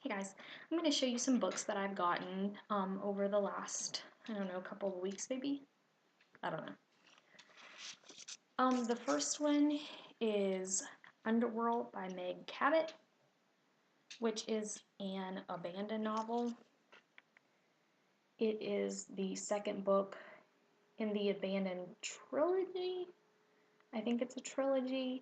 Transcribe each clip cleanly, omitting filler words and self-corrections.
Guys, I'm going to show you some books that I've gotten over the last, I don't know, couple of weeks maybe? I don't know. The first one is Underworld by Meg Cabot, which is an abandoned novel. It is the second book in the Abandoned trilogy. I think it's a trilogy.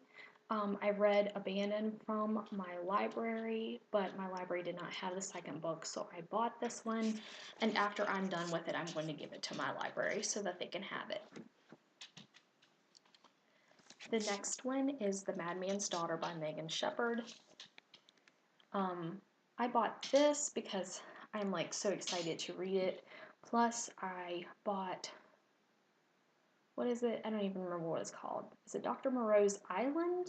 I read Abandoned from my library, but my library did not have the second book, so I bought this one, and after I'm done with it, I'm going to give it to my library so that they can have it. The next one is The Madman's Daughter by Megan Shepherd. I bought this because I'm like so excited to read it, plus I bought, what is it? I don't even remember what it's called. Is it Dr. Moreau's Island?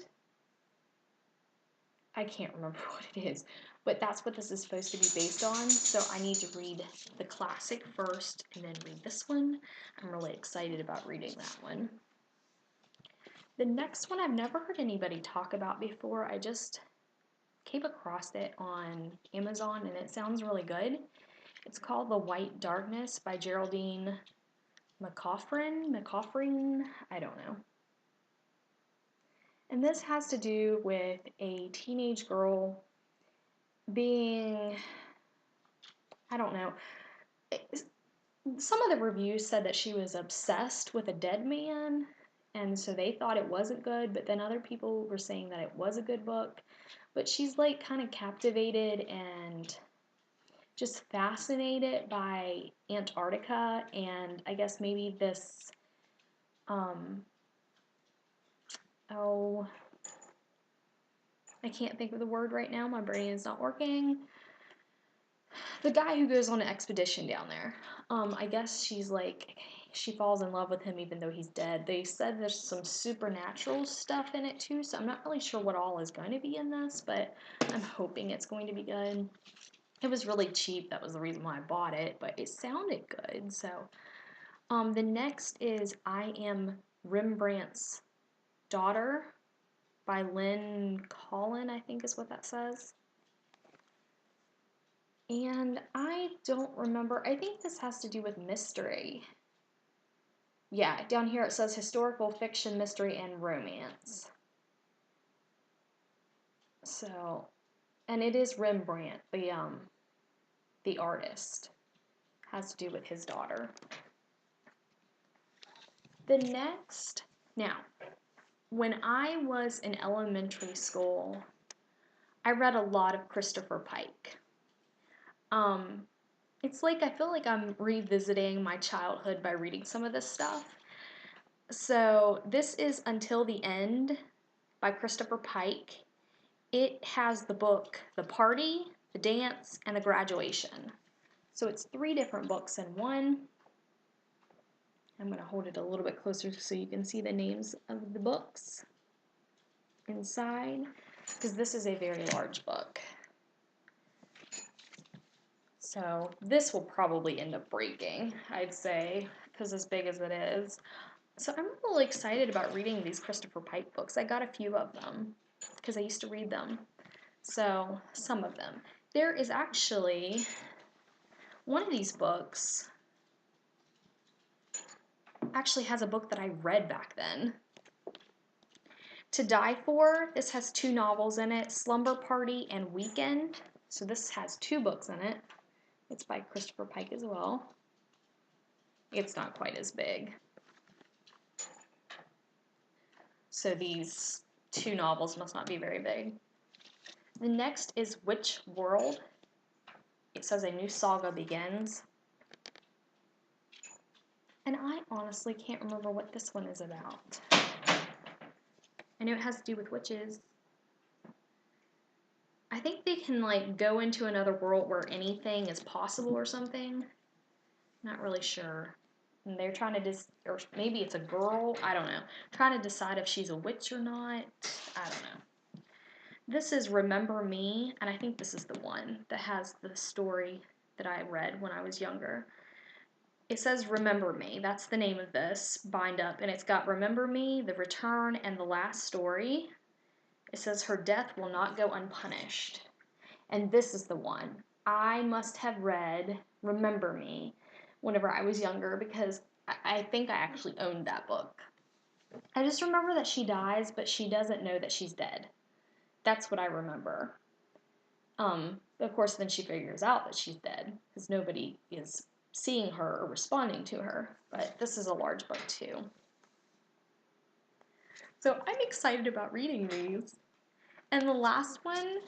I can't remember what it is, but that's what this is supposed to be based on, so I need to read the classic first and then read this one. I'm really excited about reading that one. The next one I've never heard anybody talk about before. I just came across it on Amazon and it sounds really good. It's called The White Darkness by Geraldine McCaffrey, I don't know. And this has to do with a teenage girl being, I don't know, some of the reviews said that she was obsessed with a dead man, and so they thought it wasn't good, but then other people were saying that it was a good book. But she's like kind of captivated and just fascinated by Antarctica, and I guess maybe this, I can't think of the word right now, my brain is not working. The guy who goes on an expedition down there, I guess she's like, she falls in love with him even though he's dead. They said there's some supernatural stuff in it too, so I'm not really sure what all is going to be in this, but I'm hoping it's going to be good. It was really cheap, that was the reason why I bought it, but it sounded good, so. The next is I Am Rembrandts' Daughter by Lynn Collin, I think is what that says. And I don't remember, I think this has to do with mystery. Yeah, down here it says historical fiction, mystery, and romance. So, and it is Rembrandt, the artist. Has to do with his daughter. The next, now, when I was in elementary school, I read a lot of Christopher Pike. It's like I feel like I'm revisiting my childhood by reading some of this stuff. So this is Until the End by Christopher Pike. It has the book The Party, The Dance, and The Graduation. So it's 3 different books in one. I'm going to hold it a little bit closer so you can see the names of the books inside, because this is a very large book. So this will probably end up breaking, I'd say, because as big as it is. So I'm really excited about reading these Christopher Pike books. I got a few of them because I used to read them. So some of them. There is actually one of these books actually has a book that I read back then. To Die For, this has 2 novels in it, Slumber Party and Weekend. So this has 2 books in it. It's by Christopher Pike as well. It's not quite as big. So these 2 novels must not be very big. The next is Witch World. It says a new saga begins. And I honestly can't remember what this one is about. I know it has to do with witches. I think they can like go into another world where anything is possible or something. Not really sure. And they're trying to or maybe it's a girl, I don't know. Trying to decide if she's a witch or not. I don't know. This is Remember Me, and I think this is the one that has the story that I read when I was younger. It says Remember Me, that's the name of this bind up, and it's got Remember Me, The Return, and The Last Story. It says her death will not go unpunished. And this is the one. I must have read Remember Me whenever I was younger because I think I actually owned that book. I just remember that she dies, but she doesn't know that she's dead. That's what I remember. Of course, then she figures out that she's dead because nobody is seeing her or responding to her. But this is a large book too. So I'm excited about reading these. And the last one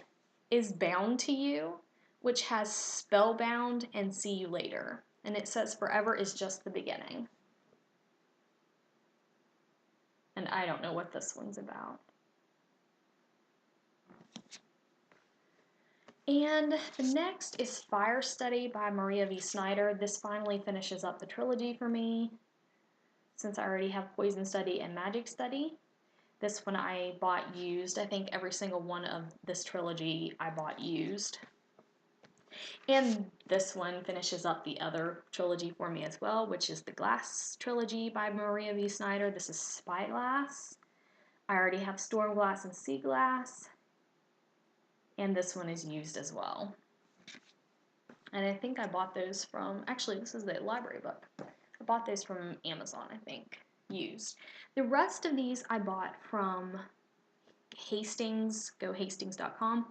is Bound to You, which has Spellbound and See You Later. And it says forever is just the beginning. And I don't know what this one's about. And the next is Fire Study by Maria V. Snyder. This finally finishes up the trilogy for me, since I already have Poison Study and Magic Study. This one I bought used. I think every single one of this trilogy I bought used. And this one finishes up the other trilogy for me as well, which is the Glass trilogy by Maria V. Snyder. This is Spyglass. I already have Stormglass and Sea Glass. And this one is used as well. And I think I bought those from, actually this is the library book. I bought those from Amazon, I think, used. The rest of these I bought from Hastings, gohastings.com.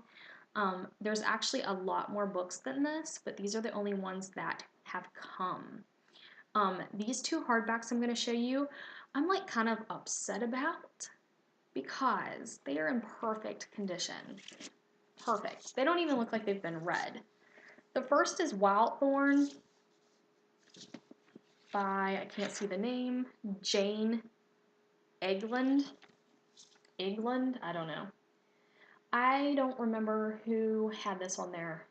There's actually a lot more books than this, but these are the only ones that have come. These two hardbacks I'm going to show you, I'm like kind of upset about because they are in perfect condition. Perfect. They don't even look like they've been read. The first is Wildborn by, I can't see the name, Jane Egland. I don't know. I don't remember who had this on their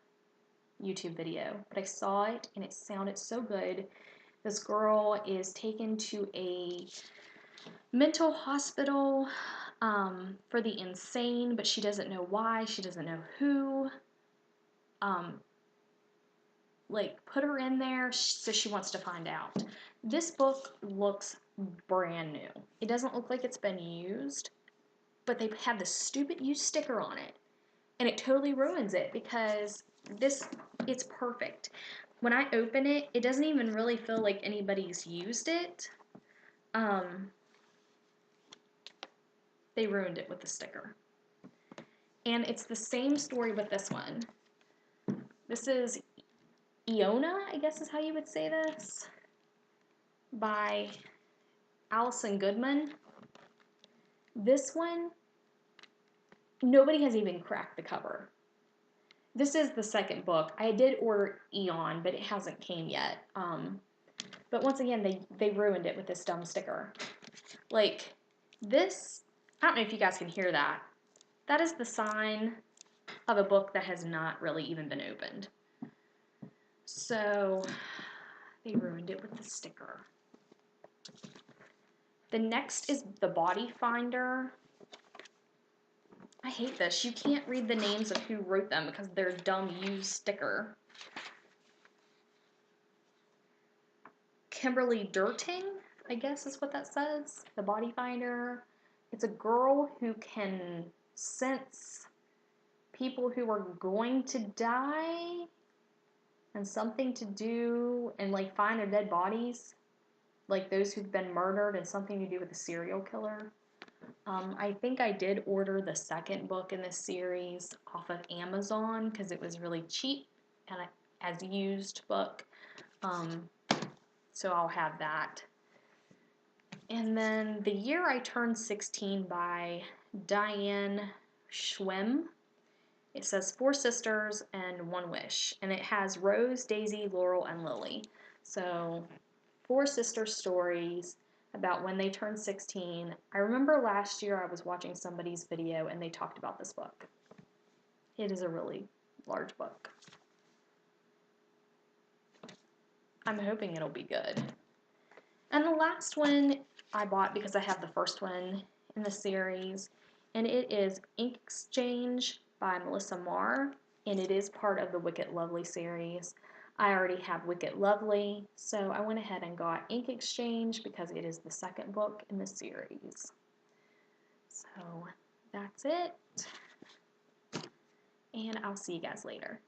YouTube video, but I saw it and it sounded so good. This girl is taken to a mental hospital for the insane, but she doesn't know why, she doesn't know who. Put her in there, so she wants to find out. This book looks brand new. It doesn't look like it's been used, but they have this stupid used sticker on it, and it totally ruins it because it's perfect. When I open it, it doesn't even really feel like anybody's used it. They ruined it with the sticker. And it's the same story with this one. This is Fiona, I guess is how you would say this, by Allison Goodman. This one, nobody has even cracked the cover. This is the second book. I did order Eon, but it hasn't came yet. But once again, they ruined it with this dumb sticker. Like, this, I don't know if you guys can hear that. That is the sign of a book that has not really even been opened. So, they ruined it with the sticker. The next is The Body Finder. I hate this. You can't read the names of who wrote them because they're dumb used sticker. Kimberly Durting, I guess is what that says. The Body Finder. It's a girl who can sense people who are going to die and something to do and like find their dead bodies. Like those who've been murdered and something to do with a serial killer. I think I did order the second book in this series off of Amazon because it was really cheap and as a used book. So I'll have that. And then The Year I Turned 16 by Diane Schwem. It says 4 sisters and 1 wish. And it has Rose, Daisy, Laurel, and Lily. So 4 sister stories about when they turned 16. I remember last year I was watching somebody's video and they talked about this book. It is a really large book. I'm hoping it'll be good. And the last one I bought because I have the first one in the series, and it is Ink Exchange by Melissa Marr, and it is part of the Wicked Lovely series. I already have Wicked Lovely, so I went ahead and got Ink Exchange because it is the second book in the series. So that's it. and I'll see you guys later.